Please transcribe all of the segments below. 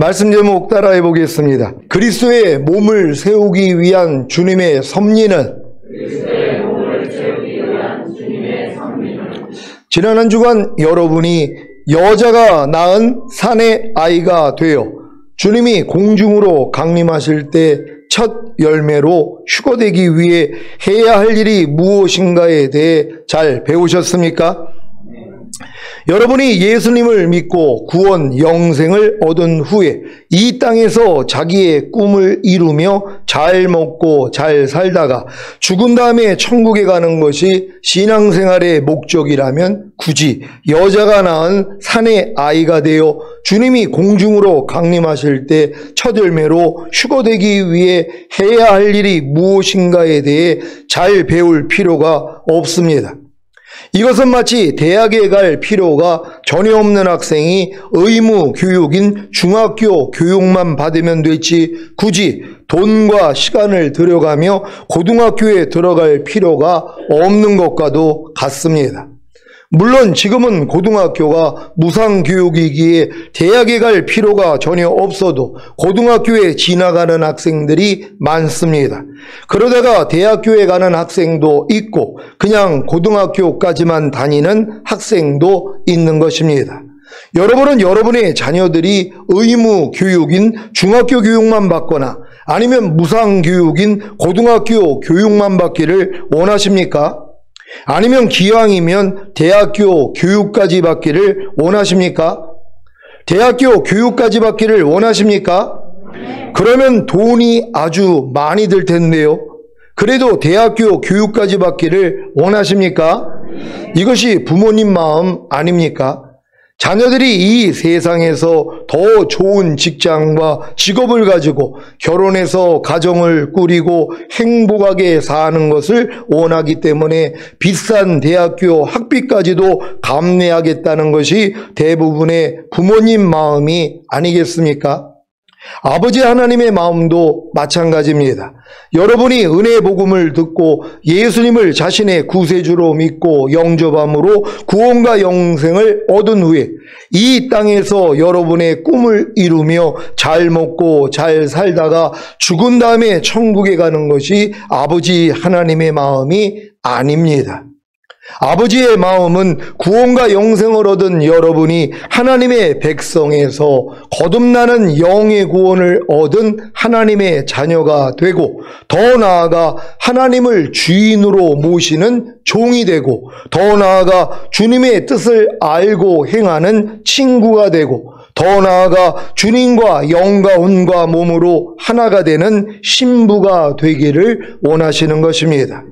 말씀 제목 따라해 보겠습니다. 그리스도의 몸을 세우기 위한 주님의 섭리는 지난 한 주간 여러분이 여자가 낳은 사내 아이가 되어 주님이 공중으로 강림하실 때 첫 열매로 휴거되기 위해 해야 할 일이 무엇인가에 대해 잘 배우셨습니까? 여러분이 예수님을 믿고 구원 영생을 얻은 후에 이 땅에서 자기의 꿈을 이루며 잘 먹고 잘 살다가 죽은 다음에 천국에 가는 것이 신앙생활의 목적이라면 굳이 여자가 낳은 사내 아이가 되어 주님이 공중으로 강림하실 때 첫 열매로 휴거되기 위해 해야 할 일이 무엇인가에 대해 잘 배울 필요가 없습니다. 이것은 마치 대학에 갈 필요가 전혀 없는 학생이 의무 교육인 중학교 교육만 받으면 되지 굳이 돈과 시간을 들여가며 고등학교에 들어갈 필요가 없는 것과도 같습니다. 물론 지금은 고등학교가 무상교육이기에 대학에 갈 필요가 전혀 없어도 고등학교에 지나가는 학생들이 많습니다. 그러다가 대학교에 가는 학생도 있고 그냥 고등학교까지만 다니는 학생도 있는 것입니다. 여러분은 여러분의 자녀들이 의무 교육인 중학교 교육만 받거나 아니면 무상교육인 고등학교 교육만 받기를 원하십니까? 아니면 기왕이면 대학교 교육까지 받기를 원하십니까? 대학교 교육까지 받기를 원하십니까? 그러면 돈이 아주 많이 들 텐데요. 그래도 대학교 교육까지 받기를 원하십니까? 이것이 부모님 마음 아닙니까? 자녀들이 이 세상에서 더 좋은 직장과 직업을 가지고 결혼해서 가정을 꾸리고 행복하게 사는 것을 원하기 때문에 비싼 대학교 학비까지도 감내하겠다는 것이 대부분의 부모님 마음이 아니겠습니까? 아버지 하나님의 마음도 마찬가지입니다. 여러분이 은혜의 복음을 듣고 예수님을 자신의 구세주로 믿고 영접함으로 구원과 영생을 얻은 후에 이 땅에서 여러분의 꿈을 이루며 잘 먹고 잘 살다가 죽은 다음에 천국에 가는 것이 아버지 하나님의 마음이 아닙니다. 아버지의 마음은 구원과 영생을 얻은 여러분이 하나님의 백성에서 거듭나는 영의 구원을 얻은 하나님의 자녀가 되고 더 나아가 하나님을 주인으로 모시는 종이 되고 더 나아가 주님의 뜻을 알고 행하는 친구가 되고 더 나아가 주님과 영과 혼과 몸으로 하나가 되는 신부가 되기를 원하시는 것입니다.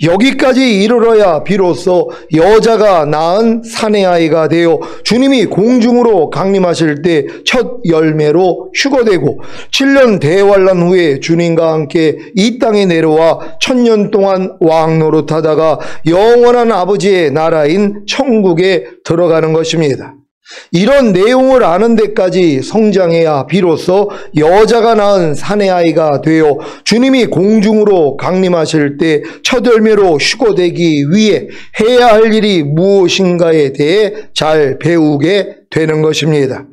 여기까지 이르러야 비로소 여자가 낳은 사내아이가 되어 주님이 공중으로 강림하실 때 첫 열매로 휴거되고 7년 대환란 후에 주님과 함께 이 땅에 내려와 1000년 동안 왕노릇하다가 영원한 아버지의 나라인 천국에 들어가는 것입니다. 이런 내용을 아는 데까지 성장해야 비로소 여자가 낳은 사내아이가 되어 주님이 공중으로 강림하실 때 첫 열매로 휴거되기 위해 해야 할 일이 무엇인가에 대해 잘 배우게 되는 것입니다.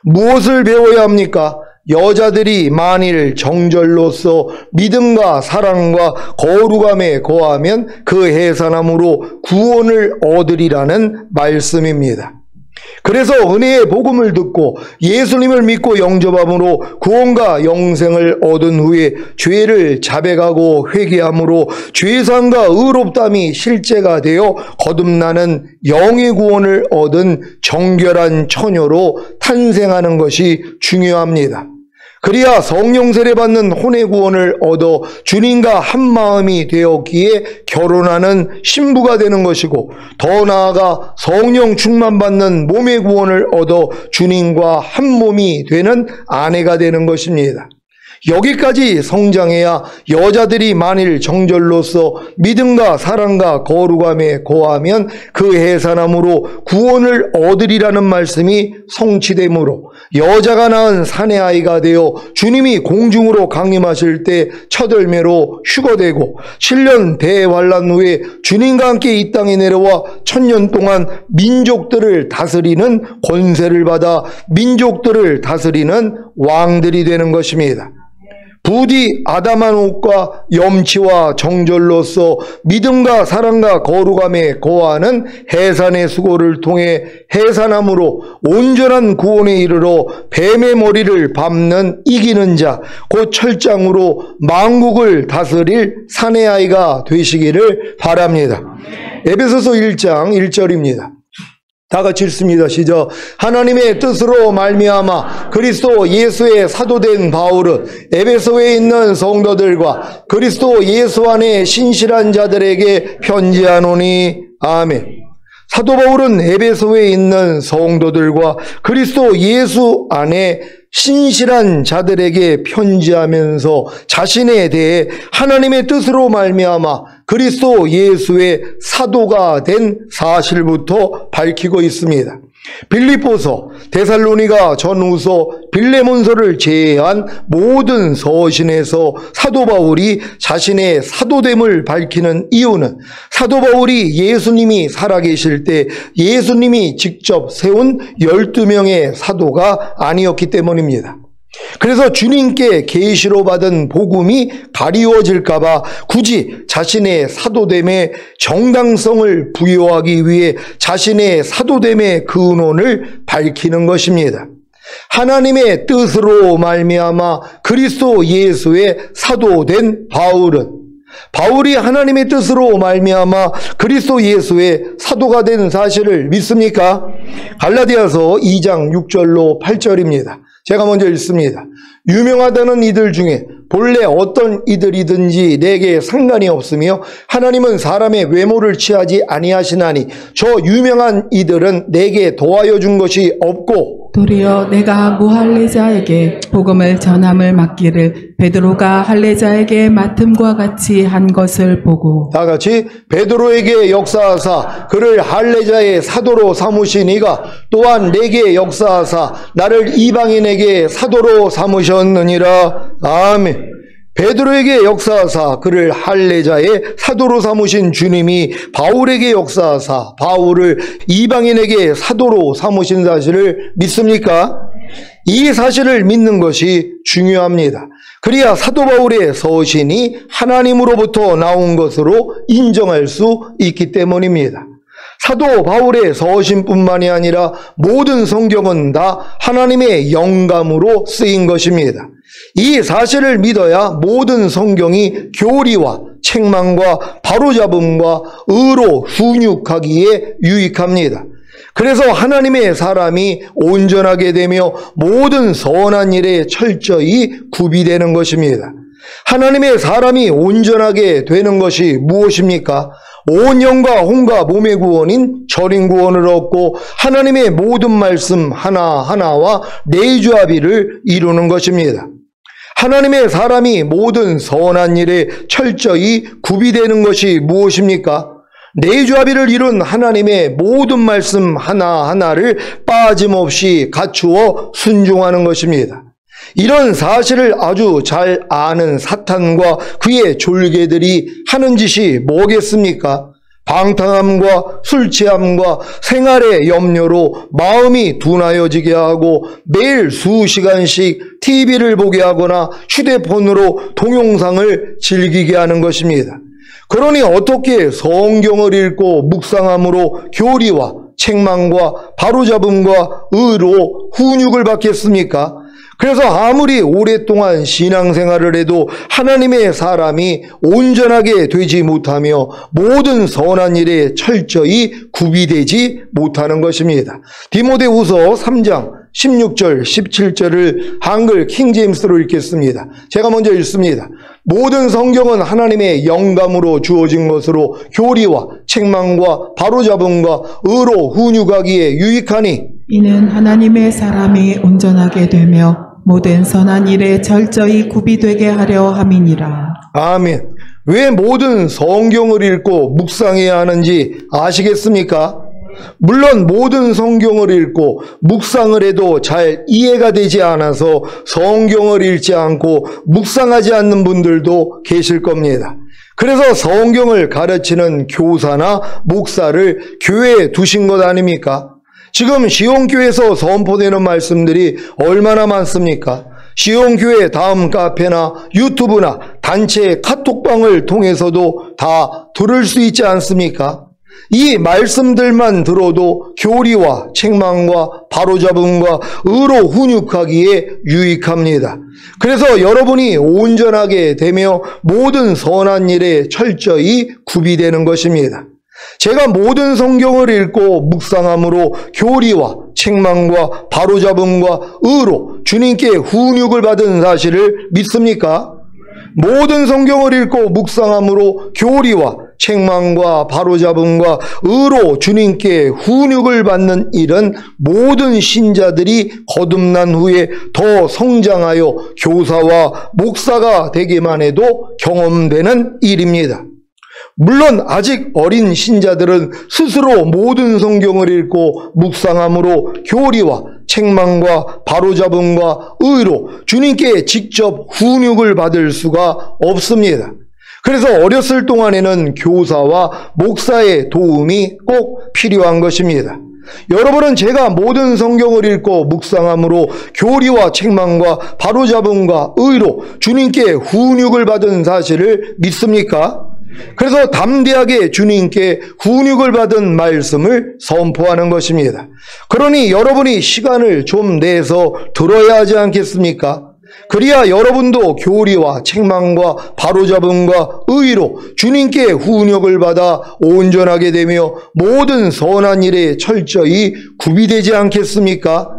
무엇을 배워야 합니까? 여자들이 만일 정절로서 믿음과 사랑과 거룩함에 거하면 그 해산함으로 구원을 얻으리라는 말씀입니다. 그래서 은혜의 복음을 듣고 예수님을 믿고 영접함으로 구원과 영생을 얻은 후에 죄를 자백하고 회개함으로 죄사함과 의롭다함이 실제가 되어 거듭나는 영의 구원을 얻은 정결한 처녀로 탄생하는 것이 중요합니다. 그래야 성령 세례 받는 혼의 구원을 얻어 주님과 한 마음이 되었기에 결혼하는 신부가 되는 것이고 더 나아가 성령 충만 받는 몸의 구원을 얻어 주님과 한 몸이 되는 아내가 되는 것입니다. 여기까지 성장해야 여자들이 만일 정절로서 믿음과 사랑과 거룩함에 거하면 그 해산함으로 구원을 얻으리라는 말씀이 성취되므로 여자가 낳은 사내 아이가 되어 주님이 공중으로 강림하실 때 첫 열매로 휴거되고 7년 대환란 후에 주님과 함께 이 땅에 내려와 1000년 동안 민족들을 다스리는 권세를 받아 민족들을 다스리는 왕들이 되는 것입니다. 부디 아담한 옷과 염치와 정절로서 믿음과 사랑과 거룩함에 거하는 해산의 수고를 통해 해산함으로 온전한 구원에 이르러 뱀의 머리를 밟는 이기는 자, 곧 철장으로 만국을 다스릴 사내 아이가 되시기를 바랍니다. 에베소서 1장 1절입니다. 다 같이 읽습니다. 시작. 하나님의 뜻으로 말미암아 그리스도 예수의 사도된 바울은 에베소에 있는 성도들과 그리스도 예수 안에 신실한 자들에게 편지하노니. 아멘. 사도 바울은 에베소에 있는 성도들과 그리스도 예수 안에 신실한 자들에게 편지하면서 자신에 대해 하나님의 뜻으로 말미암아 그리스도 예수의 사도가 된 사실부터 밝히고 있습니다. 빌립보서, 데살로니가 전후서, 빌레몬서를 제외한 모든 서신에서 사도 바울이 자신의 사도됨을 밝히는 이유는 사도 바울이 예수님이 살아계실 때 예수님이 직접 세운 12명의 사도가 아니었기 때문입니다. 그래서 주님께 계시로 받은 복음이 가리워질까 봐 굳이 자신의 사도됨의 정당성을 부여하기 위해 자신의 바사도됨의 근원을 밝히는 것입니다. 하나님의 뜻으로 말미암아 그리스도 예수의 사도된 바울이 하나님의 뜻으로 말미암아 그리스도 예수의 사도가 된 사실을 믿습니까? 갈라디아서 2장 6절로 8절입니다. 제가 먼저 읽습니다. 유명하다는 이들 중에 본래 어떤 이들이든지 내게 상관이 없으며 하나님은 사람의 외모를 취하지 아니하시나니 저 유명한 이들은 내게 도하여 준 것이 없고 도리어 내가 무할례자에게 복음을 전함을 맡기를 베드로가 할례자에게 맡음과 같이 한 것을 보고 다 같이 베드로에게 역사하사 그를 할례자의 사도로 삼으신 이가 또한 내게 역사하사 나를 이방인에게 사도로 삼으셨느니라. 아멘. 베드로에게 역사하사 그를 할례자의 사도로 삼으신 주님이 바울에게 역사하사 바울을 이방인에게 사도로 삼으신 사실을 믿습니까? 이 사실을 믿는 것이 중요합니다. 그래야 사도 바울의 서신이 하나님으로부터 나온 것으로 인정할 수 있기 때문입니다. 사도 바울의 서신뿐만이 아니라 모든 성경은 다 하나님의 영감으로 쓰인 것입니다. 이 사실을 믿어야 모든 성경이 교리와 책망과 바로잡음과 의로 훈육하기에 유익합니다. 그래서 하나님의 사람이 온전하게 되며 모든 선한 일에 철저히 구비되는 것입니다. 하나님의 사람이 온전하게 되는 것이 무엇입니까? 온 영과 혼과 몸의 구원인 절인 구원을 얻고 하나님의 모든 말씀 하나하나와 내주합의를 이루는 것입니다. 하나님의 사람이 모든 선한 일에 철저히 구비되는 것이 무엇입니까? 내주합의를 이룬 하나님의 모든 말씀 하나하나를 빠짐없이 갖추어 순종하는 것입니다. 이런 사실을 아주 잘 아는 사탄과 그의 졸개들이 하는 짓이 뭐겠습니까? 방탕함과 술 취함과 생활의 염려로 마음이 둔하여지게 하고 매일 수시간씩 TV를 보게 하거나 휴대폰으로 동영상을 즐기게 하는 것입니다. 그러니 어떻게 성경을 읽고 묵상함으로 교리와 책망과 바로잡음과 의로 훈육을 받겠습니까? 그래서 아무리 오랫동안 신앙생활을 해도 하나님의 사람이 온전하게 되지 못하며 모든 선한 일에 철저히 구비되지 못하는 것입니다. 디모데후서 3장 16절 17절을 한글 킹제임스로 읽겠습니다. 제가 먼저 읽습니다. 모든 성경은 하나님의 영감으로 주어진 것으로 교리와 책망과 바로잡음과 의로 훈육하기에 유익하니 이는 하나님의 사람이 온전하게 되며 모든 선한 일에 철저히 구비되게 하려 함이니라. 아멘. 왜 모든 성경을 읽고 묵상해야 하는지 아시겠습니까? 물론 모든 성경을 읽고 묵상을 해도 잘 이해가 되지 않아서 성경을 읽지 않고 묵상하지 않는 분들도 계실 겁니다. 그래서 성경을 가르치는 교사나 목사를 교회에 두신 것 아닙니까? 지금 시온교회에서 선포되는 말씀들이 얼마나 많습니까? 시온교회 다음 카페나 유튜브나 단체 카톡방을 통해서도 다 들을 수 있지 않습니까? 이 말씀들만 들어도 교리와 책망과 바로잡음과 의로 훈육하기에 유익합니다. 그래서 여러분이 온전하게 되며 모든 선한 일에 철저히 구비되는 것입니다. 제가 모든 성경을 읽고 묵상함으로 교리와 책망과 바로잡음과 의로 주님께 훈육을 받은 사실을 믿습니까? 모든 성경을 읽고 묵상함으로 교리와 책망과 바로잡음과 의로 주님께 훈육을 받는 일은 모든 신자들이 거듭난 후에 더 성장하여 교사와 목사가 되기만 해도 경험되는 일입니다. 물론 아직 어린 신자들은 스스로 모든 성경을 읽고 묵상함으로 교리와 책망과 바로잡음과 의로 주님께 직접 훈육을 받을 수가 없습니다. 그래서 어렸을 동안에는 교사와 목사의 도움이 꼭 필요한 것입니다. 여러분은 제가 모든 성경을 읽고 묵상함으로 교리와 책망과 바로잡음과 의로 주님께 훈육을 받은 사실을 믿습니까? 그래서 담대하게 주님께 훈육을 받은 말씀을 선포하는 것입니다. 그러니 여러분이 시간을 좀 내서 들어야 하지 않겠습니까? 그래야 여러분도 교리와 책망과 바로잡음과 의로 주님께 훈육을 받아 온전하게 되며 모든 선한 일에 철저히 구비되지 않겠습니까?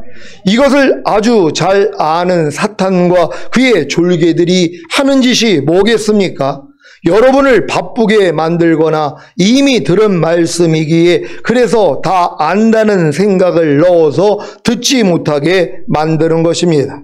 이것을 아주 잘 아는 사탄과 그의 졸개들이 하는 짓이 뭐겠습니까? 여러분을 바쁘게 만들거나 이미 들은 말씀이기에 그래서 다 안다는 생각을 넣어서 듣지 못하게 만드는 것입니다.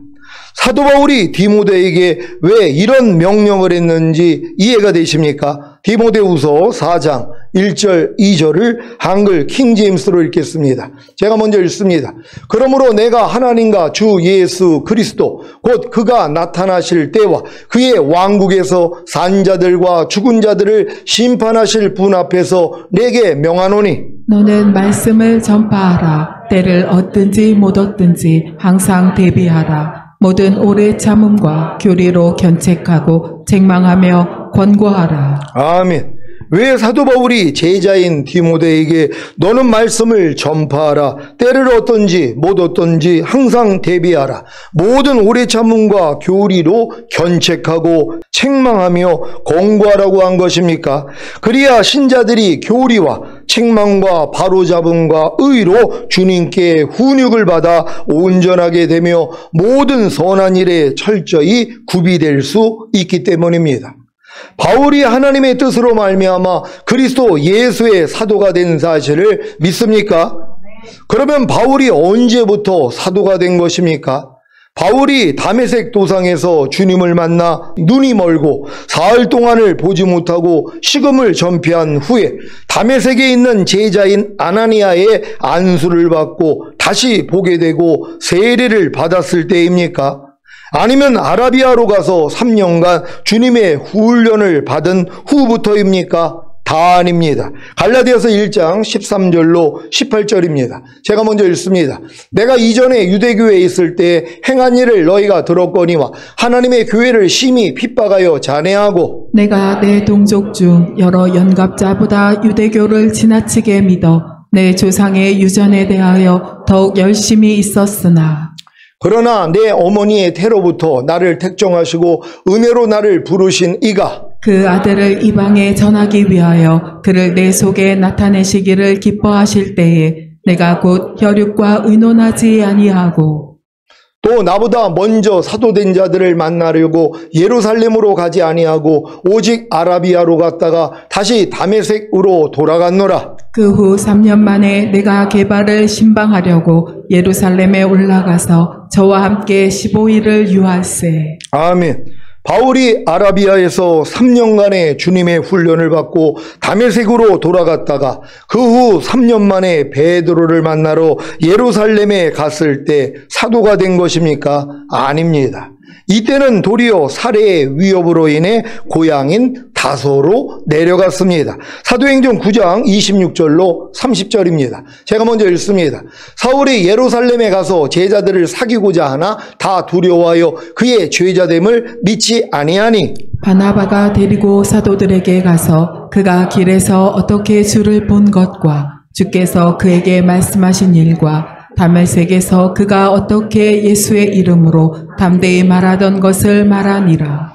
사도 바울이 디모데에게 왜 이런 명령을 했는지 이해가 되십니까? 디모데후서 4장 1절 2절을 한글 킹제임스로 읽겠습니다. 제가 먼저 읽습니다. 그러므로 내가 하나님과 주 예수 그리스도 곧 그가 나타나실 때와 그의 왕국에서 산 자들과 죽은 자들을 심판하실 분 앞에서 내게 명하노니 너는 말씀을 전파하라. 때를 얻든지 못 얻든지 항상 대비하라. 모든 오래 참음과 교리로 견책하고 책망하며 권고하라. 아멘. 왜 사도 바울이 제자인 디모데에게 너는 말씀을 전파하라. 때를 얻든지 못 얻든지 항상 대비하라. 모든 오래 참음과 교리로 견책하고 책망하며 권고하라고 한 것입니까? 그래야 신자들이 교리와 책망과 바로잡음과 의로 주님께 훈육을 받아 온전하게 되며 모든 선한 일에 철저히 구비될 수 있기 때문입니다. 바울이 하나님의 뜻으로 말미암아 그리스도 예수의 사도가 된 사실을 믿습니까? 그러면 바울이 언제부터 사도가 된 것입니까? 바울이 다메섹 도상에서 주님을 만나 눈이 멀고 사흘 동안을 보지 못하고 식음을 전폐한 후에 다메섹에 있는 제자인 아나니아의 안수를 받고 다시 보게 되고 세례를 받았을 때입니까? 아니면 아라비아로 가서 3년간 주님의 훈련을 받은 후부터입니까? 다 아닙니다. 갈라디아서 1장 13절로 18절입니다. 제가 먼저 읽습니다. 내가 이전에 유대교회에 있을 때 행한 일을 너희가 들었거니와 하나님의 교회를 심히 핍박하여 잔해하고 내가 내 동족 중 여러 연갑자보다 유대교를 지나치게 믿어 내 조상의 유전에 대하여 더욱 열심히 있었으나 그러나 내 어머니의 태로부터 나를 택정하시고 은혜로 나를 부르신 이가 그 아들을 이방에 전하기 위하여 그를 내 속에 나타내시기를 기뻐하실 때에 내가 곧 혈육과 의논하지 아니하고 또 나보다 먼저 사도된 자들을 만나려고 예루살렘으로 가지 아니하고 오직 아라비아로 갔다가 다시 다메섹으로 돌아갔노라. 그 후 3년 만에 내가 게바를 신방하려고 예루살렘에 올라가서 저와 함께 15일을 유할세. 아멘. 바울이 아라비아에서 3년간의 주님의 훈련을 받고 다메섹으로 돌아갔다가 그 후 3년 만에 베드로를 만나러 예루살렘에 갔을 때 사도가 된 것입니까? 아닙니다. 이때는 도리어 살해의 위협으로 인해 고향인 다소로 내려갔습니다. 사도행전 9장 26절로 30절입니다. 제가 먼저 읽습니다. 사울이 예루살렘에 가서 제자들을 사귀고자 하나 다 두려워하여 그의 죄자됨을 믿지 아니하니 바나바가 데리고 사도들에게 가서 그가 길에서 어떻게 주를 본 것과 주께서 그에게 말씀하신 일과 다메섹에서 그가 어떻게 예수의 이름으로 담대히 말하던 것을 말하니라.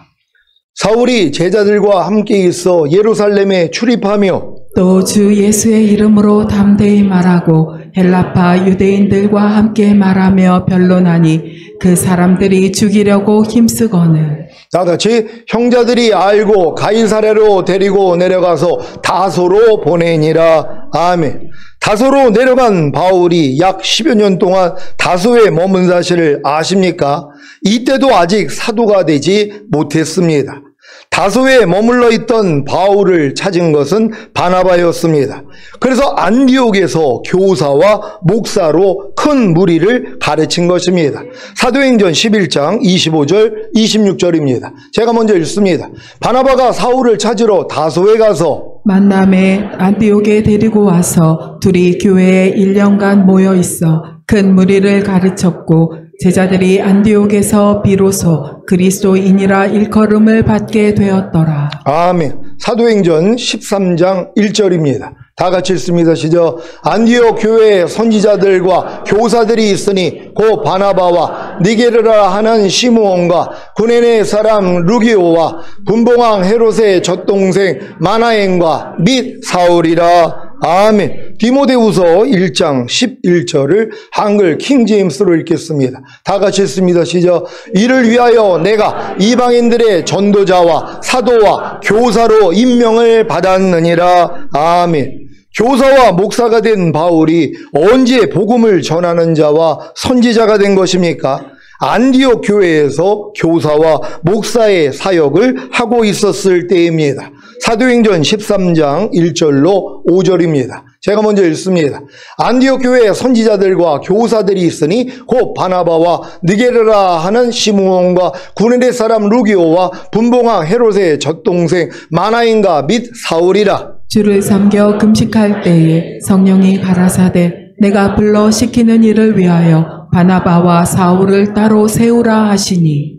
사울이 제자들과 함께 있어 예루살렘에 출입하며 또 주 예수의 이름으로 담대히 말하고 헬라파 유대인들과 함께 말하며 변론하니 그 사람들이 죽이려고 힘쓰거늘. 다 같이 형제들이 알고 가이사랴로 데리고 내려가서 다소로 보내니라. 아멘. 다소로 내려간 바울이 약 10여 년 동안 다소에 머문 사실을 아십니까? 이때도 아직 사도가 되지 못했습니다. 다소에 머물러 있던 바울을 찾은 것은 바나바였습니다. 그래서 안디옥에서 교사와 목사로 큰 무리를 가르친 것입니다. 사도행전 11장 25절 26절입니다. 제가 먼저 읽습니다. 바나바가 사울을 찾으러 다소에 가서 만남에 안디옥에 데리고 와서 둘이 교회에 1년간 모여 있어 큰 무리를 가르쳤고 제자들이 안디옥에서 비로소 그리스도인이라 일컬음을 받게 되었더라. 아멘. 사도행전 13장 1절입니다. 다 같이 읽습니다. 시작. 안디옥 교회에 선지자들과 교사들이 있으니 곧 바나바와 니게르라 하는 시므온과 구레네 사람 루기오와 분봉왕 헤롯의 젖동생 마나엔과 및 사울이라. 아멘. 디모데후서 1장 11절을 한글 킹제임스로 읽겠습니다. 다 같이 읽습니다. 시작. 이를 위하여 내가 이방인들의 전도자와 사도와 교사로 임명을 받았느니라. 아멘. 교사와 목사가 된 바울이 언제 복음을 전하는 자와 선지자가 된 것입니까? 안디옥 교회에서 교사와 목사의 사역을 하고 있었을 때입니다. 사도행전 13장 1절로 5절입니다. 제가 먼저 읽습니다. 안디옥 교회에 선지자들과 교사들이 있으니 곧 바나바와 느게르라 하는 시므온과 구레네 사람 루기오와 분봉왕 헤롯의 젖동생 마나인과 및 사울이라. 주를 섬겨 금식할 때에 성령이 가라사대 내가 불러 시키는 일을 위하여 바나바와 사울을 따로 세우라 하시니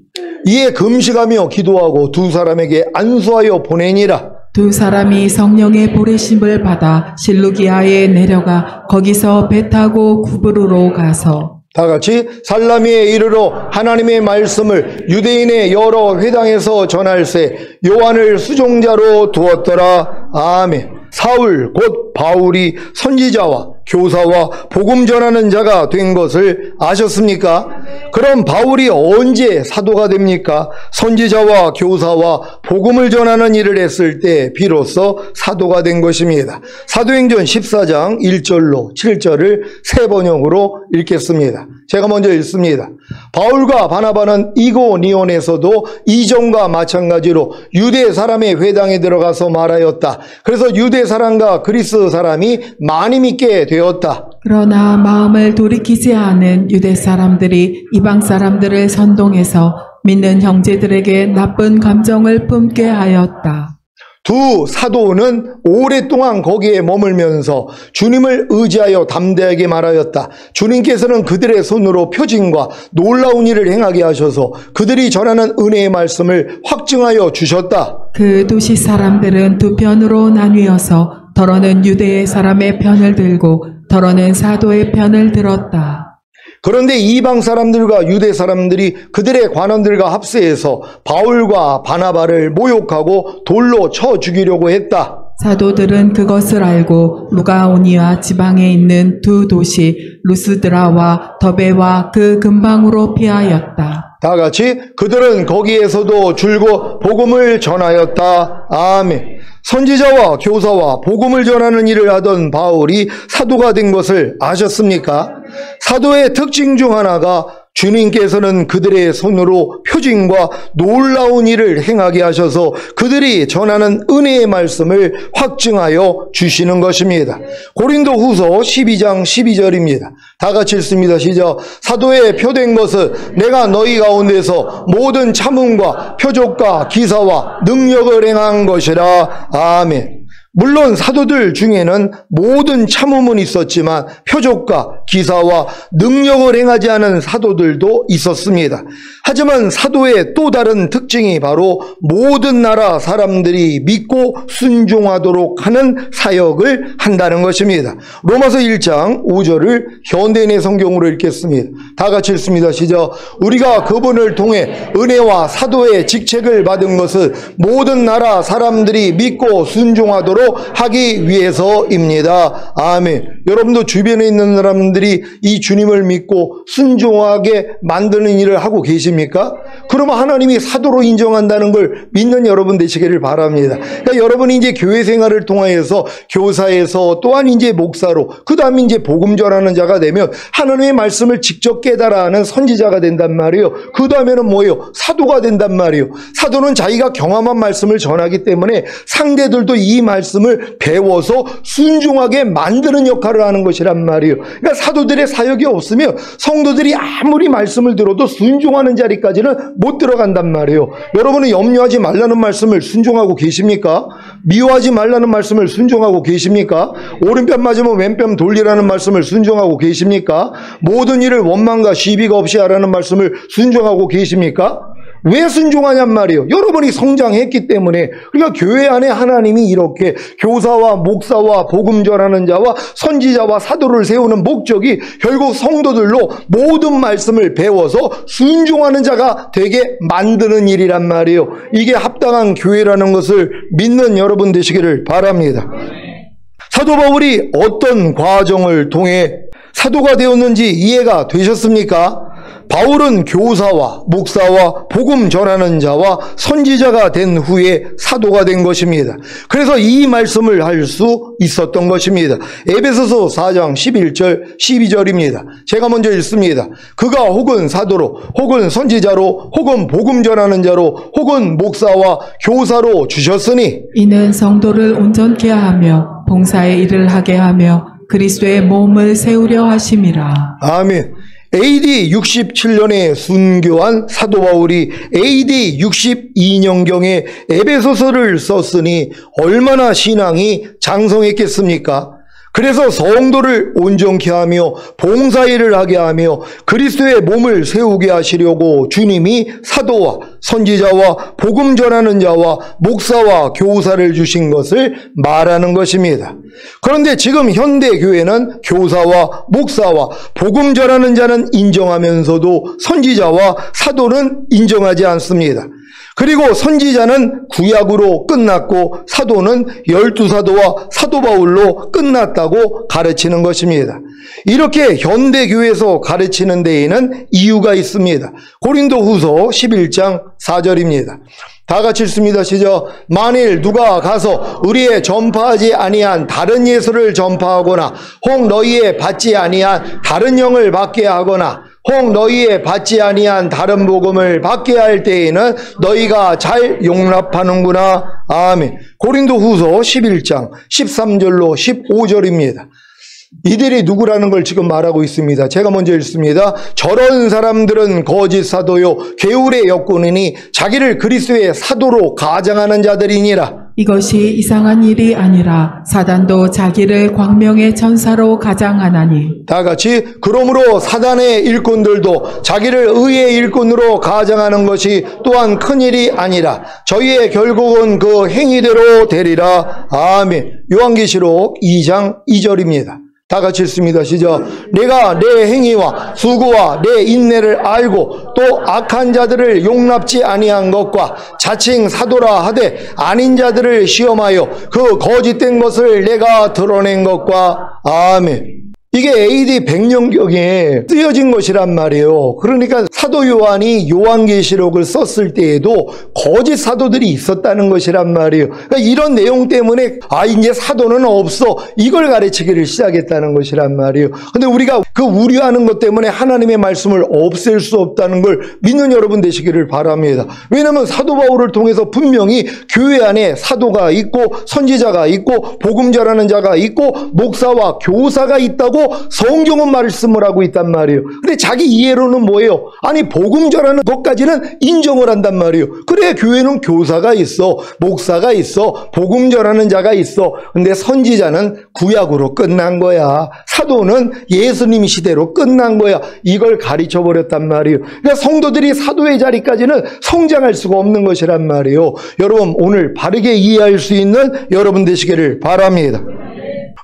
이에 금식하며 기도하고 두 사람에게 안수하여 보내니라. 두 사람이 성령의 보내심을 받아 실루기아에 내려가 거기서 배 타고 구브르로 가서 다 같이 살라미에 이르러 하나님의 말씀을 유대인의 여러 회당에서 전할세 요한을 수종자로 두었더라. 아멘. 사울 곧 바울이 선지자와 교사와 복음 전하는 자가 된 것을 아셨습니까? 그럼 바울이 언제 사도가 됩니까? 선지자와 교사와 복음을 전하는 일을 했을 때 비로소 사도가 된 것입니다. 사도행전 14장 1절로 7절을 세 번역으로 읽겠습니다. 제가 먼저 읽습니다. 바울과 바나바는 이고니온에서도 이전과 마찬가지로 유대 사람의 회당에 들어가서 말하였다. 그래서 유대 사람과 그리스 사람이 많이 믿게 되었다. 그러나 마음을 돌이키지 않은 유대 사람들이 이방 사람들을 선동해서 믿는 형제들에게 나쁜 감정을 품게 하였다. 두 사도는 오랫동안 거기에 머물면서 주님을 의지하여 담대하게 말하였다. 주님께서는 그들의 손으로 표징과 놀라운 일을 행하게 하셔서 그들이 전하는 은혜의 말씀을 확증하여 주셨다. 그 도시 사람들은 두 편으로 나뉘어서 더러는 유대의 사람의 편을 들고 더러는 사도의 편을 들었다. 그런데 이방 사람들과 유대 사람들이 그들의 관원들과 합세해서 바울과 바나바를 모욕하고 돌로 쳐 죽이려고 했다. 사도들은 그것을 알고 루가오니아 지방에 있는 두 도시 루스드라와 더베와 그 근방으로 피하였다. 다 같이 그들은 거기에서도 줄곧 복음을 전하였다. 아멘. 선지자와 교사와 복음을 전하는 일을 하던 바울이 사도가 된 것을 아셨습니까? 사도의 특징 중 하나가 주님께서는 그들의 손으로 표징과 놀라운 일을 행하게 하셔서 그들이 전하는 은혜의 말씀을 확증하여 주시는 것입니다. 고린도후서 12장 12절입니다. 다 같이 읽습니다. 시작. 사도의 표된 것은 내가 너희 가운데서 모든 참음과 표적과 기사와 능력을 행한 것이라. 아멘. 물론 사도들 중에는 모든 참음은 있었지만 표적과 기사와 능력을 행하지 않은 사도들도 있었습니다. 하지만 사도의 또 다른 특징이 바로 모든 나라 사람들이 믿고 순종하도록 하는 사역을 한다는 것입니다. 로마서 1장 5절을 현대인의 성경으로 읽겠습니다. 다 같이 읽습니다. 시작. 우리가 그분을 통해 은혜와 사도의 직책을 받은 것은 모든 나라 사람들이 믿고 순종하도록 하기 위해서입니다. 아멘. 여러분도 주변에 있는 사람들이 이 주님을 믿고 순종하게 만드는 일을 하고 계십니까? 그러면 하나님이 사도로 인정한다는 걸 믿는 여러분 되시기를 바랍니다. 그러니까 여러분이 이제 교회 생활을 통하여서 교사에서 또한 이제 목사로 그 다음에 이제 복음 전하는 자가 되면 하나님의 말씀을 직접 깨달아 하는 선지자가 된단 말이에요. 그 다음에는 뭐예요? 사도가 된단 말이에요. 사도는 자기가 경험한 말씀을 전하기 때문에 상대들도 이 말씀을 배워서 순종하게 만드는 역할을 하는 것이란 말이에요. 그러니까 사도들의 사역이 없으면 성도들이 아무리 말씀을 들어도 순종하는 자리까지는 못 들어간단 말이에요. 여러분은 염려하지 말라는 말씀을 순종하고 계십니까? 미워하지 말라는 말씀을 순종하고 계십니까? 오른편 맞으면 왼편 돌리라는 말씀을 순종하고 계십니까? 모든 일을 원망과 시비가 없이 하라는 말씀을 순종하고 계십니까? 왜 순종하냔 말이에요. 여러분이 성장했기 때문에. 그러니까 교회 안에 하나님이 이렇게 교사와 목사와 복음 전하는 자와 선지자와 사도를 세우는 목적이 결국 성도들로 모든 말씀을 배워서 순종하는 자가 되게 만드는 일이란 말이에요. 이게 합당한 교회라는 것을 믿는 여러분 되시기를 바랍니다. 사도 바울이 어떤 과정을 통해 사도가 되었는지 이해가 되셨습니까? 바울은 교사와 목사와 복음 전하는 자와 선지자가 된 후에 사도가 된 것입니다. 그래서 이 말씀을 할 수 있었던 것입니다. 에베소서 4장 11절 12절입니다. 제가 먼저 읽습니다. 그가 혹은 사도로 혹은 선지자로 혹은 복음 전하는 자로 혹은 목사와 교사로 주셨으니 이는 성도를 온전케 하며 봉사의 일을 하게 하며 그리스도의 몸을 세우려 하심이라. 아멘. AD 67년에 순교한 사도 바울이 AD 62년경에 에베소서를 썼으니 얼마나 신앙이 장성했겠습니까? 그래서 성도를 온전케 하며 봉사일을 하게 하며 그리스도의 몸을 세우게 하시려고 주님이 사도와 선지자와 복음 전하는 자와 목사와 교사를 주신 것을 말하는 것입니다. 그런데 지금 현대교회는 교사와 목사와 복음 전하는 자는 인정하면서도 선지자와 사도는 인정하지 않습니다. 그리고 선지자는 구약으로 끝났고 사도는 12사도와 사도 바울로 끝났다고 가르치는 것입니다. 이렇게 현대교회에서 가르치는 데에는 이유가 있습니다. 고린도후서 11장 4절입니다. 다 같이 읽습니다. 시작. 만일 누가 가서 우리의 전파하지 아니한 다른 예수를 전파하거나 혹 너희의 받지 아니한 다른 영을 받게 하거나 혹 너희의 받지 아니한 다른 복음을 받게 할 때에는 너희가 잘 용납하는구나. 아멘. 고린도후서 11장 13절로 15절입니다. 이들이 누구라는 걸 지금 말하고 있습니다. 제가 먼저 읽습니다. 저런 사람들은 거짓 사도요 게으르의 역군이니 자기를 그리스도의 사도로 가장하는 자들이니라. 이것이 이상한 일이 아니라 사단도 자기를 광명의 천사로 가장하나니. 다 같이 그러므로 사단의 일꾼들도 자기를 의의 일꾼으로 가장하는 것이 또한 큰일이 아니라 저희의 결국은 그 행위대로 되리라. 아멘. 요한계시록 2장 2절입니다. 다 같이 읽습니다. 시작. 내가 내 행위와 수고와 내 인내를 알고 또 악한 자들을 용납지 아니한 것과 자칭 사도라 하되 아닌 자들을 시험하여 그 거짓된 것을 내가 드러낸 것과 아멘. 이게 AD 100년경에 쓰여진 것이란 말이에요. 그러니까 사도 요한이 요한계시록을 썼을 때에도 거짓 사도들이 있었다는 것이란 말이에요. 그러니까 이런 내용 때문에 이제 사도는 없어, 이걸 가르치기를 시작했다는 것이란 말이에요. 근데 우리가 그 우려하는 것 때문에 하나님의 말씀을 없앨 수 없다는 걸 믿는 여러분 되시기를 바랍니다. 왜냐하면 사도 바울을 통해서 분명히 교회 안에 사도가 있고 선지자가 있고 복음 전하는 자가 있고 목사와 교사가 있다고 성경은 말씀을 하고 있단 말이에요. 근데 자기 이해로는 뭐예요? 아니 복음 전하는 것까지는 인정을 한단 말이에요. 그래 교회는 교사가 있어, 목사가 있어, 복음 전하는 자가 있어. 근데 선지자는 구약으로 끝난 거야. 사도는 예수님 시대로 끝난 거야. 이걸 가르쳐 버렸단 말이에요. 그러니까 성도들이 사도의 자리까지는 성장할 수가 없는 것이란 말이에요. 여러분 오늘 바르게 이해할 수 있는 여러분 되시기를 바랍니다.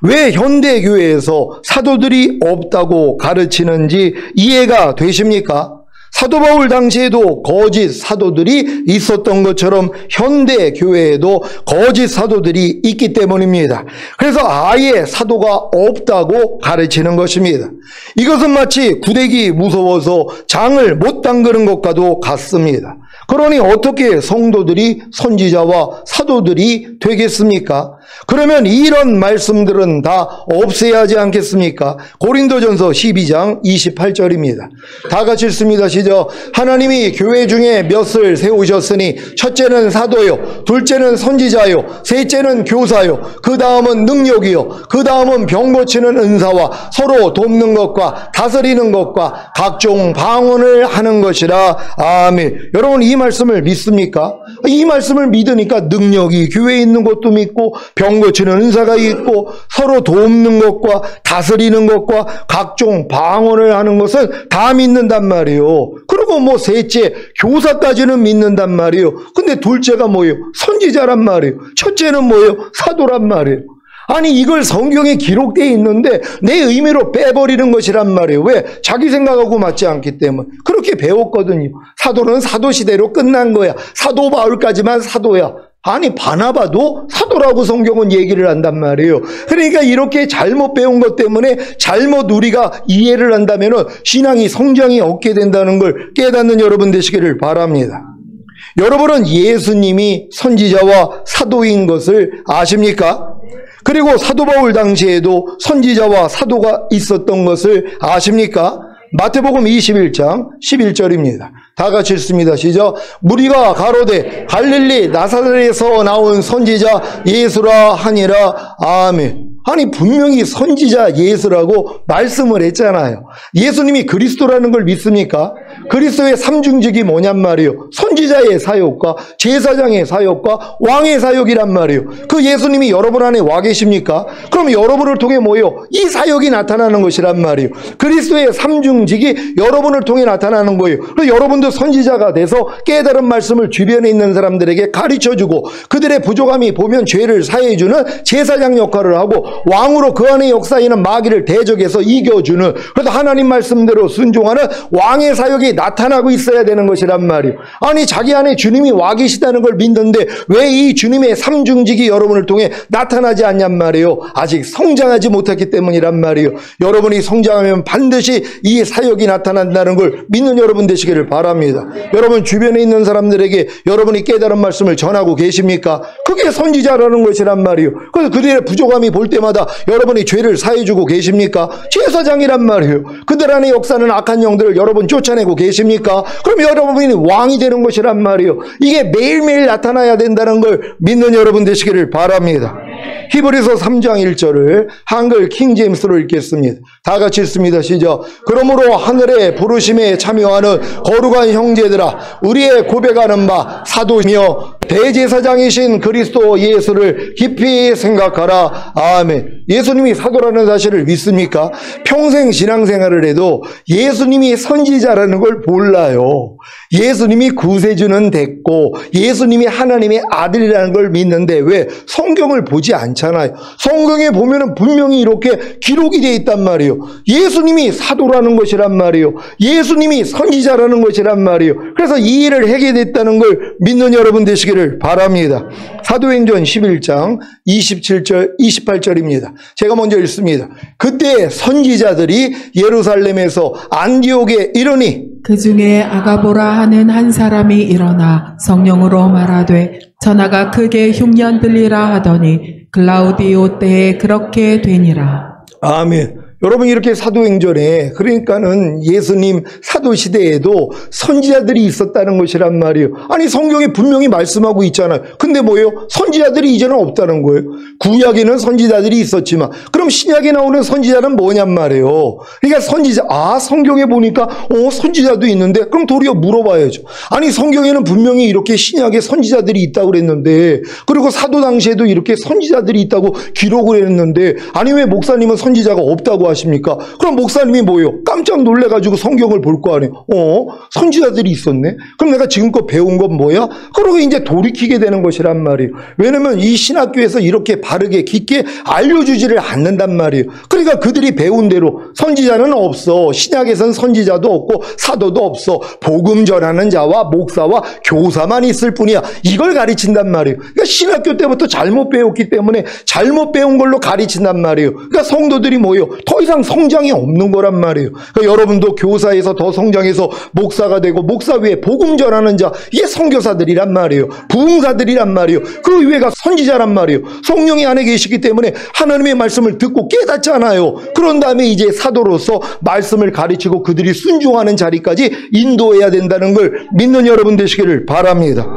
왜 현대교회에서 사도들이 없다고 가르치는지 이해가 되십니까? 사도 바울 당시에도 거짓 사도들이 있었던 것처럼 현대교회에도 거짓 사도들이 있기 때문입니다. 그래서 아예 사도가 없다고 가르치는 것입니다. 이것은 마치 구데기 무서워서 장을 못 담그는 것과도 같습니다. 그러니 어떻게 성도들이 선지자와 사도들이 되겠습니까? 그러면 이런 말씀들은 다 없애야 하지 않겠습니까? 고린도전서 12장 28절입니다. 다 같이 읽습니다. 시작. 하나님이 교회 중에 몇을 세우셨으니 첫째는 사도요, 둘째는 선지자요, 셋째는 교사요, 그 다음은 능력이요, 그 다음은 병 고치는 은사와 서로 돕는 것과 다스리는 것과 각종 방언을 하는 것이라. 아멘. 여러분 이 말씀을 믿습니까? 이 말씀을 믿으니까 능력이 교회에 있는 것도 믿고 병 고치는 은사가 있고 서로 돕는 것과 다스리는 것과 각종 방언을 하는 것은 다 믿는단 말이에요. 그리고 뭐 셋째 교사까지는 믿는단 말이에요. 근데 둘째가 뭐예요? 선지자란 말이에요. 첫째는 뭐예요? 사도란 말이에요. 아니 이걸 성경에 기록되어 있는데 내 의미로 빼버리는 것이란 말이에요. 왜? 자기 생각하고 맞지 않기 때문에. 그렇게 배웠거든요. 사도는 사도시대로 끝난 거야. 사도 바울까지만 사도야. 아니 바나바도 사도라고 성경은 얘기를 한단 말이에요. 그러니까 이렇게 잘못 배운 것 때문에 잘못 우리가 이해를 한다면 신앙이 성장이 없게 된다는 걸 깨닫는 여러분 되시기를 바랍니다. 여러분은 예수님이 선지자와 사도인 것을 아십니까? 그리고 사도 바울 당시에도 선지자와 사도가 있었던 것을 아십니까? 마태복음 21장 11절입니다. 다 같이 읽습니다. 시작. 무리가 가로되 갈릴리 나사렛에서 나온 선지자 예수라 하니라. 아멘. 아니 분명히 선지자 예수라고 말씀을 했잖아요. 예수님이 그리스도라는 걸 믿습니까? 그리스도의 삼중직이 뭐냔 말이에요. 선지자의 사역과 제사장의 사역과 왕의 사역이란 말이에요. 그 예수님이 여러분 안에 와 계십니까? 그럼 여러분을 통해 뭐예요? 이 사역이 나타나는 것이란 말이에요. 그리스도의 삼중직이 여러분을 통해 나타나는 거예요. 그래서 여러분도 선지자가 돼서 깨달은 말씀을 주변에 있는 사람들에게 가르쳐주고 그들의 부족함이 보면 죄를 사해주는 제사장 역할을 하고 왕으로 그 안에 역사하는 마귀를 대적해서 이겨주는, 그래서 하나님 말씀대로 순종하는 왕의 사역이 나타나고 있어야 되는 것이란 말이에요. 아니 자기 안에 주님이 와 계시다는 걸 믿는데 왜 이 주님의 삼중직이 여러분을 통해 나타나지 않냔 말이에요. 아직 성장하지 못했기 때문이란 말이에요. 여러분이 성장하면 반드시 이 사역이 나타난다는 걸 믿는 여러분 되시기를 바랍니다. 여러분 주변에 있는 사람들에게 여러분이 깨달은 말씀을 전하고 계십니까? 그게 선지자라는 것이란 말이에요. 그래서 그들의 부족함이 볼 때마다 여러분이 죄를 사해주고 계십니까? 제사장이란 말이에요. 그들 안에 역사는 악한 영들을 여러분 쫓아내고 계십니까? 그럼 여러분이 왕이 되는 것이란 말이에요. 이게 매일매일 나타나야 된다는 걸 믿는 여러분 되시기를 바랍니다. 히브리서 3장 1절을 한글 킹제임스로 읽겠습니다. 다 같이 읽습니다. 시작. 그러므로 하늘의 부르심에 참여하는 거룩한 형제들아, 우리의 고백하는 바 사도이며 대제사장이신 그리스도 예수를 깊이 생각하라. 아멘. 예수님이 사도라는 사실을 믿습니까? 평생 신앙생활을 해도 예수님이 선지자라는 걸 몰라요. 예수님이 구세주는 됐고 예수님이 하나님의 아들이라는 걸 믿는데 왜 성경을 보지 않잖아요. 않잖아요. 성경에 보면은 분명히 이렇게 기록이 되어 있단 말이에요. 예수님이 사도라는 것이란 말이에요. 예수님이 선지자라는 것이란 말이에요. 그래서 이 일을 하게 됐다는 걸 믿는 여러분 되시기를 바랍니다. 사도행전 11장 27절 28절입니다. 제가 먼저 읽습니다. 그때 선지자들이 예루살렘에서 안디옥에 이르니 그 중에 아가보라 하는 한 사람이 일어나 성령으로 말하되 전하가 크게 흉년 들리라 하더니 글라우디오 때에 그렇게 되니라. 아멘. 여러분 이렇게 사도행전에 그러니까는 예수님 사도시대에도 선지자들이 있었다는 것이란 말이에요. 아니 성경에 분명히 말씀하고 있잖아요. 근데 뭐예요? 선지자들이 이제는 없다는 거예요. 구약에는 선지자들이 있었지만 그럼 신약에 나오는 선지자는 뭐냔 말이에요. 그러니까 선지자 성경에 보니까 선지자도 있는데 그럼 도리어 물어봐야죠. 아니 성경에는 분명히 이렇게 신약에 선지자들이 있다고 그랬는데 그리고 사도 당시에도 이렇게 선지자들이 있다고 기록을 했는데 아니 왜 목사님은 선지자가 없다고 하십니까? 그럼 목사님이 뭐예요? 깜짝 놀래가지고 성경을 볼 거 아니에요. 선지자들이 있었네? 그럼 내가 지금껏 배운 건 뭐야? 그러고 이제 돌이키게 되는 것이란 말이에요. 왜냐면 이 신학교에서 이렇게 바르게 깊게 알려주지를 않는단 말이에요. 그러니까 그들이 배운 대로 선지자는 없어. 신약에선 선지자도 없고 사도도 없어. 복음 전하는 자와 목사와 교사만 있을 뿐이야. 이걸 가르친단 말이에요. 그러니까 신학교 때부터 잘못 배웠기 때문에 잘못 배운 걸로 가르친단 말이에요. 그러니까 성도들이 뭐예요? 더 이상 성장이 없는 거란 말이에요. 그러니까 여러분도 교사에서 더 성장해서 목사가 되고 목사 위에 복음 전하는 자, 이게 선교사들이란 말이에요. 부흥사들이란 말이에요. 그 위에가 선지자란 말이에요. 성령이 안에 계시기 때문에 하나님의 말씀을 듣고 깨닫잖아요. 그런 다음에 이제 사도로서 말씀을 가르치고 그들이 순종하는 자리까지 인도해야 된다는 걸 믿는 여러분 되시기를 바랍니다.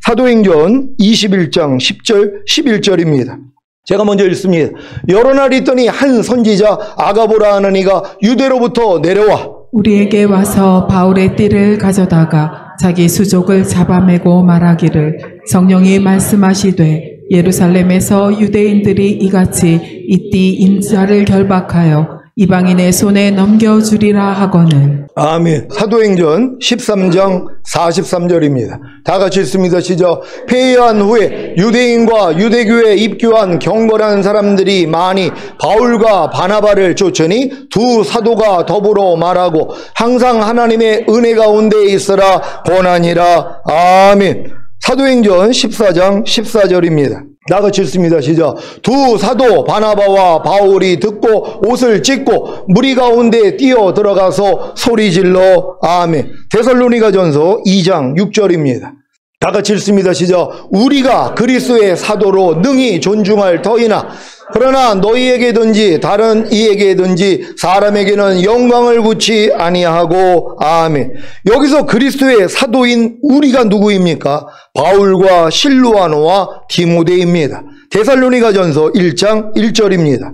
사도행전 21장 10절 11절입니다. 제가 먼저 읽습니다. 여러 날 있더니 한 선지자 아가보라 하는 이가 유대로부터 내려와 우리에게 와서 바울의 띠를 가져다가 자기 수족을 잡아매고 말하기를 성령이 말씀하시되 예루살렘에서 유대인들이 이같이 이 띠 인자를 결박하여 이방인의 손에 넘겨주리라 하거늘. 아멘. 사도행전 13장 43절입니다. 다 같이 읽습니다. 시작. 폐위한 후에 유대인과 유대교에 입교한 경건한 사람들이 많이 바울과 바나바를 쫓으니 두 사도가 더불어 말하고 항상 하나님의 은혜 가운데 있으라 권하니라. 아멘. 사도행전 14장 14절입니다. 나같이 읽습니다. 시작. 두 사도 바나바와 바울이 듣고 옷을 찢고 무리 가운데 뛰어 들어가서 소리질러 아멘. 데살로니가전서 2장 6절입니다. 다같이 읽습니다. 시작. 우리가 그리스도의 사도로 능히 존중할 터이나 그러나 너희에게든지 다른 이에게든지 사람에게는 영광을 굳이 아니하고 아멘. 여기서 그리스도의 사도인 우리가 누구입니까? 바울과 실루아노와 디모데입니다. 데살로니가전서 1장 1절입니다.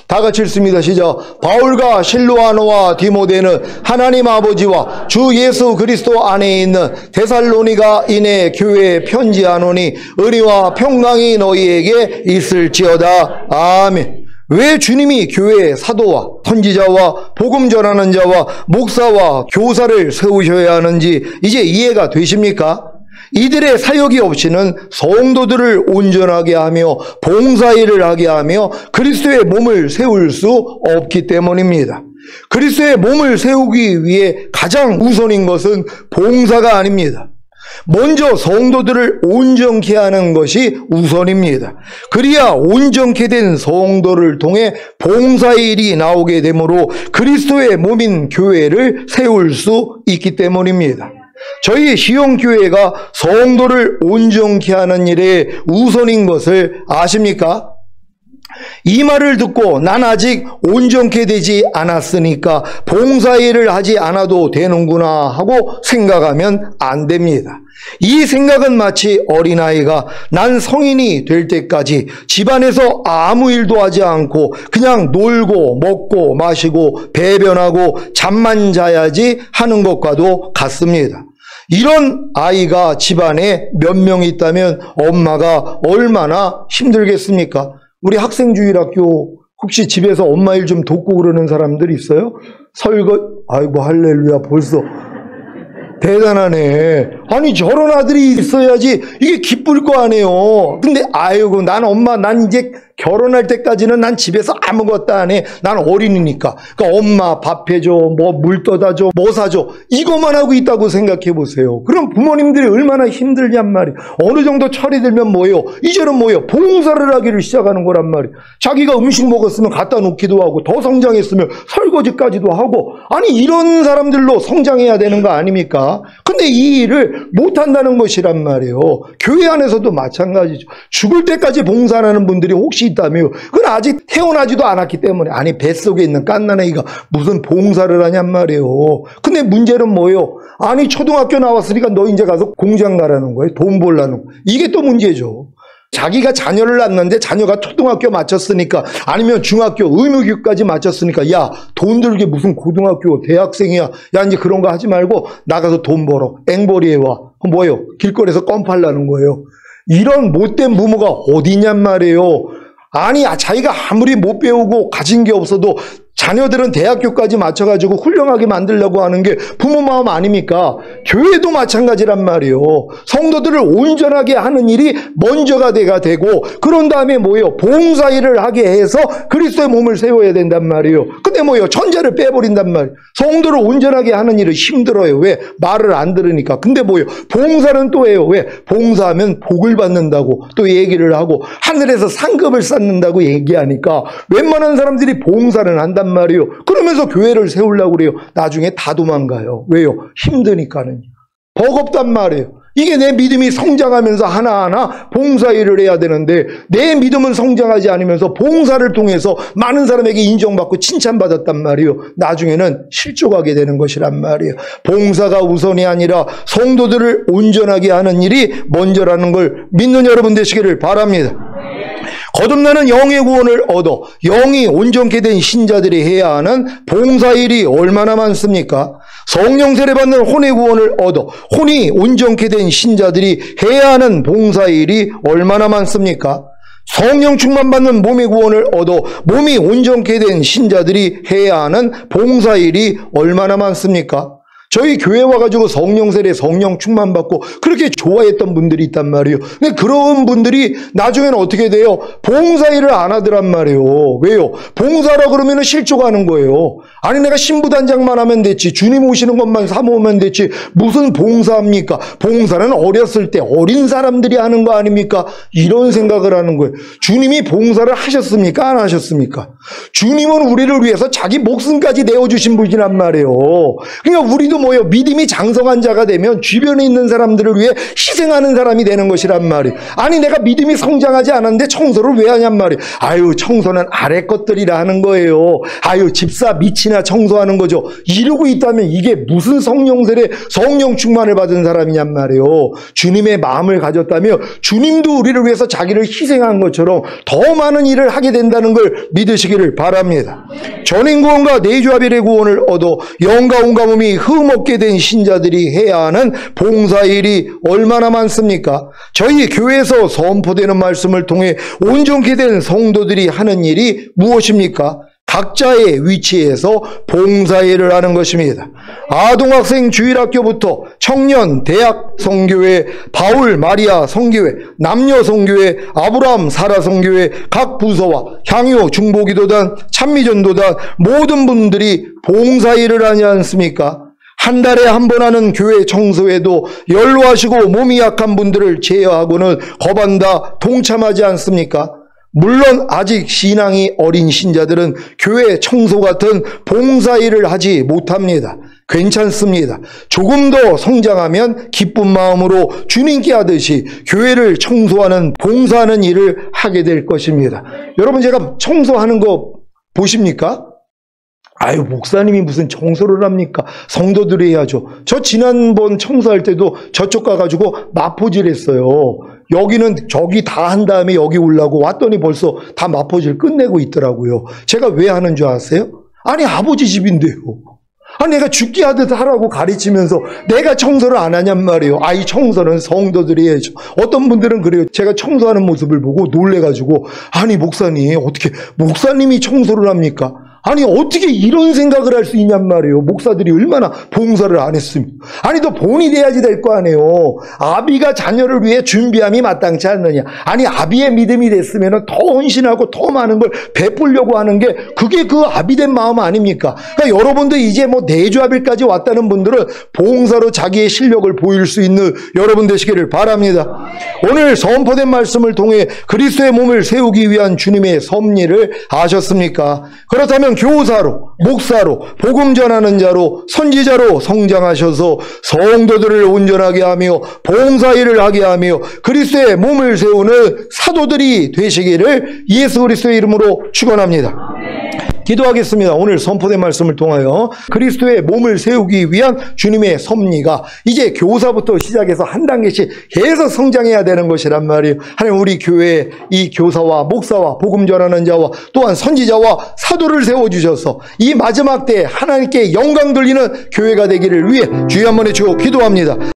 다 같이 읽습니다. 시작. 바울과 실루아노와 디모데는 하나님 아버지와 주 예수 그리스도 안에 있는 데살로니가인의 교회에 편지하노니 은혜와 평강이 너희에게 있을지어다. 아멘. 왜 주님이 교회에 사도와 선지자와 복음 전하는 자와 목사와 교사를 세우셔야 하는지 이제 이해가 되십니까? 이들의 사역이 없이는 성도들을 온전하게 하며 봉사일을 하게 하며 그리스도의 몸을 세울 수 없기 때문입니다. 그리스도의 몸을 세우기 위해 가장 우선인 것은 봉사가 아닙니다. 먼저 성도들을 온전케 하는 것이 우선입니다. 그래야 온전케 된 성도를 통해 봉사일이 나오게 되므로 그리스도의 몸인 교회를 세울 수 있기 때문입니다. 저희 시영교회가 성도를 온전케 하는 일에 우선인 것을 아십니까? 이 말을 듣고 난 아직 온전케 되지 않았으니까 봉사일을 하지 않아도 되는구나 하고 생각하면 안 됩니다. 이 생각은 마치 어린아이가 난 성인이 될 때까지 집안에서 아무 일도 하지 않고 그냥 놀고 먹고 마시고 배변하고 잠만 자야지 하는 것과도 같습니다. 이런 아이가 집안에 몇 명 있다면 엄마가 얼마나 힘들겠습니까? 우리 학생주일학교 혹시 집에서 엄마 일 좀 돕고 그러는 사람들 있어요? 아이고 할렐루야, 벌써 대단하네. 아니 저런 아들이 있어야지 이게 기쁠 거 아니에요. 근데 아이고 난 엄마 난 이제 결혼할 때까지는 난 집에서 아무것도 안 해. 난 어린이니까. 그러니까 엄마 밥 해줘, 뭐 물 떠다 줘, 뭐 사줘. 이것만 하고 있다고 생각해 보세요. 그럼 부모님들이 얼마나 힘들냔 말이에요. 어느 정도 철이 들면 뭐예요? 이제는 뭐예요? 봉사를 하기를 시작하는 거란 말이에요. 자기가 음식 먹었으면 갖다 놓기도 하고 더 성장했으면 설거지까지도 하고 아니 이런 사람들로 성장해야 되는 거 아닙니까? 근데 이 일을 못한다는 것이란 말이에요. 교회 안에서도 마찬가지죠. 죽을 때까지 봉사하는 분들이 혹시 있다며 그건 아직 태어나지도 않았기 때문에 아니 뱃속에 있는 갓난아이가 무슨 봉사를 하냔 말이에요. 근데 문제는 뭐예요? 아니 초등학교 나왔으니까 너 이제 가서 공장 가라는 거예요. 돈 벌라는 거예요. 이게 또 문제죠. 자기가 자녀를 낳는데 자녀가 초등학교 마쳤으니까 아니면 중학교 의무교육까지 마쳤으니까 야 돈 들게 무슨 고등학교 대학생이야. 야 이제 그런 거 하지 말고 나가서 돈 벌어. 앵벌이에 와. 뭐예요? 길거리에서 껌 팔라는 거예요. 이런 못된 부모가 어디냔 말이에요. 아니 자기가 아무리 못 배우고 가진 게 없어도 자녀들은 대학교까지 맞춰가지고 훌륭하게 만들려고 하는 게 부모 마음 아닙니까? 교회도 마찬가지란 말이에요. 성도들을 온전하게 하는 일이 먼저가 되고 그런 다음에 뭐예요? 봉사일을 하게 해서 그리스도의 몸을 세워야 된단 말이에요. 근데 뭐예요? 천재를 빼버린단 말이에요. 성도를 온전하게 하는 일은 힘들어요. 왜? 말을 안 들으니까. 근데 뭐예요? 봉사는 또 해요. 왜? 봉사하면 복을 받는다고 또 얘기를 하고 하늘에서 상급을 쌓는다고 얘기하니까 웬만한 사람들이 봉사는 한단 말이에요. 그러면서 교회를 세우려고 그래요. 나중에 다 도망가요. 왜요? 힘드니까는. 버겁단 말이에요. 이게 내 믿음이 성장하면서 하나하나 봉사일을 해야 되는데 내 믿음은 성장하지 않으면서 봉사를 통해서 많은 사람에게 인정받고 칭찬받았단 말이에요. 나중에는 실족하게 되는 것이란 말이에요. 봉사가 우선이 아니라 성도들을 온전하게 하는 일이 먼저라는 걸 믿는 여러분 되시기를 바랍니다. 거듭나는 영의 구원을 얻어 영이 온전케 된 신자들이 해야 하는 봉사일이 얼마나 많습니까? 성령 세례 받는 혼의 구원을 얻어 혼이 온전케 된 신자들이 해야 하는 봉사일이 얼마나 많습니까? 성령 충만 받는 몸의 구원을 얻어 몸이 온전케 된 신자들이 해야 하는 봉사일이 얼마나 많습니까? 저희 교회 와가지고 성령 세례, 성령 충만 받고 그렇게 좋아했던 분들이 있단 말이에요. 근데 그런 분들이 나중에는 어떻게 돼요? 봉사일을 안 하더란 말이에요. 왜요? 봉사라 그러면 실족하는 거예요. 아니 내가 신부단장만 하면 됐지. 주님 오시는 것만 사모으면 됐지. 무슨 봉사합니까? 봉사는 어렸을 때 어린 사람들이 하는 거 아닙니까? 이런 생각을 하는 거예요. 주님이 봉사를 하셨습니까? 안 하셨습니까? 주님은 우리를 위해서 자기 목숨까지 내어주신 분이란 말이에요. 그러니까 우리도 뭐예요? 믿음이 장성한 자가 되면 주변에 있는 사람들을 위해 희생하는 사람이 되는 것이란 말이에요. 아니 내가 믿음이 성장하지 않았는데 청소를 왜 하냔 말이에요. 아유 청소는 아래 것들이라 하는 거예요. 아유 집사 밑이나 청소하는 거죠. 이러고 있다면 이게 무슨 성령 세례 성령 충만을 받은 사람이냔 말이에요. 주님의 마음을 가졌다면 주님도 우리를 위해서 자기를 희생한 것처럼 더 많은 일을 하게 된다는 걸 믿으시기를 바랍니다. 전인구원과 내주아벨의 구원을 얻어 영과 온과 몸이 흠없게 된 신자들이 해야 하는 봉사일이 얼마나 많습니까? 저희 교회에서 선포되는 말씀을 통해 온전케 된 성도들이 하는 일이 무엇입니까? 각자의 위치에서 봉사일을 하는 것입니다. 아동학생 주일학교부터 청년 대학 성교회, 바울 마리아 성교회, 남녀 성교회, 아브라함 사라 성교회, 각 부서와 향유 중보기도단, 찬미전도단 모든 분들이 봉사일을 하지 않습니까? 한 달에 한 번 하는 교회 청소에도 연로하시고 몸이 약한 분들을 제어하고는 거반다 동참하지 않습니까? 물론 아직 신앙이 어린 신자들은 교회 청소 같은 봉사일을 하지 못합니다. 괜찮습니다. 조금 더 성장하면 기쁜 마음으로 주님께 하듯이 교회를 청소하는 봉사하는 일을 하게 될 것입니다. 여러분 제가 청소하는 거 보십니까? 아유 목사님이 무슨 청소를 합니까? 성도들이 해야죠. 저 지난번 청소할 때도 저쪽 가가지고 마포질 했어요. 여기는 저기 다 한 다음에 여기 오려고 왔더니 벌써 다 마포질 끝내고 있더라고요. 제가 왜 하는 줄 아세요? 아니 아버지 집인데요. 아니 내가 죽게 하듯 하라고 가르치면서 내가 청소를 안 하냔 말이에요. 이 청소는 성도들이 해야죠. 어떤 분들은 그래요. 제가 청소하는 모습을 보고 놀래가지고 아니 목사님 어떻게 목사님이 청소를 합니까? 아니 어떻게 이런 생각을 할 수 있냔 말이에요. 목사들이 얼마나 봉사를 안 했으면. 아니 너 본이 돼야지 될 거 아니에요. 아비가 자녀를 위해 준비함이 마땅치 않느냐. 아니 아비의 믿음이 됐으면 더 헌신하고 더 많은 걸 베풀려고 하는 게 그게 그 아비된 마음 아닙니까? 그러니까 여러분도 이제 뭐 내주아빌까지 왔다는 분들은 봉사로 자기의 실력을 보일 수 있는 여러분 되시기를 바랍니다. 오늘 선포된 말씀을 통해 그리스도의 몸을 세우기 위한 주님의 섭리를 아셨습니까? 그렇다면 교사로, 목사로, 복음 전하는 자로, 선지자로 성장하셔서 성도들을 온전하게 하며 봉사일을 하게 하며 그리스도의 몸을 세우는 사도들이 되시기를 예수 그리스도의 이름으로 축원합니다. 기도하겠습니다. 오늘 선포된 말씀을 통하여 그리스도의 몸을 세우기 위한 주님의 섭리가 이제 교사부터 시작해서 한 단계씩 계속 성장해야 되는 것이란 말이에요. 하나님 우리 교회에 이 교사와 목사와 복음 전하는 자와 또한 선지자와 사도를 세워주셔서 이 마지막 때 하나님께 영광 돌리는 교회가 되기를 위해 주여 한번 해주고 기도합니다.